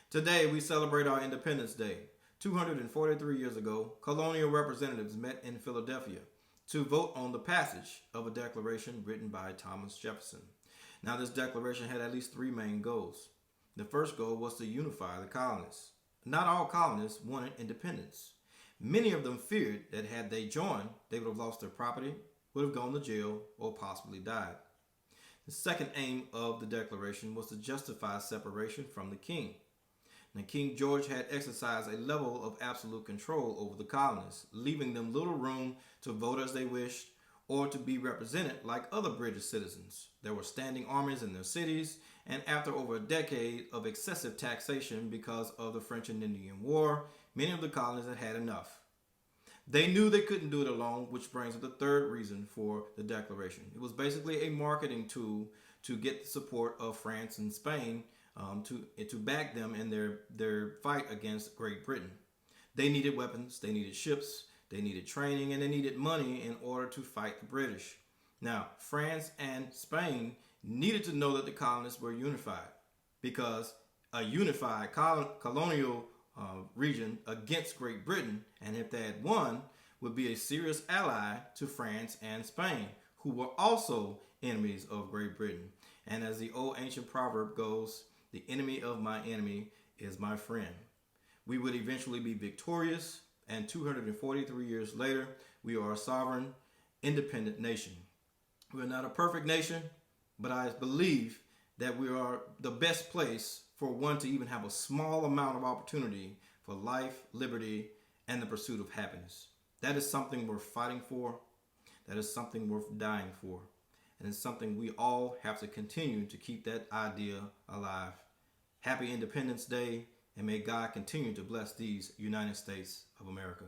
Today, we celebrate our Independence Day. 243 years ago, colonial representatives met in Philadelphia to vote on the passage of a declaration written by Thomas Jefferson. Now, this declaration had at least three main goals. The first goal was to unify the colonists. Not all colonists wanted independence. Many of them feared that had they joined, they would have lost their property, would have gone to jail, or possibly died. The second aim of the declaration was to justify separation from the king. Now, King George had exercised a level of absolute control over the colonists, leaving them little room to vote as they wished or to be represented like other British citizens. There were standing armies in their cities, and after over a decade of excessive taxation because of the French and Indian War, many of the colonists had had enough. They knew they couldn't do it alone, which brings us to the third reason for the declaration. It was basically a marketing tool to get the support of France and Spain to back them in their fight against Great Britain. They needed weapons, they needed ships, they needed training, and they needed money in order to fight the British. Now, France and Spain needed to know that the colonists were unified, because a unified colonial region against Great Britain, and if they had won, would be a serious ally to France and Spain, who were also enemies of Great Britain. And as the old ancient proverb goes, the enemy of my enemy is my friend. We would eventually be victorious, and 243 years later, we are a sovereign, independent nation. We are not a perfect nation, but I believe that we are the best place for one to even have a small amount of opportunity for life, liberty, and the pursuit of happiness. That is something worth fighting for. That is something worth dying for. And it's something we all have to continue to keep that idea alive. Happy Independence Day, and may God continue to bless these United States of America.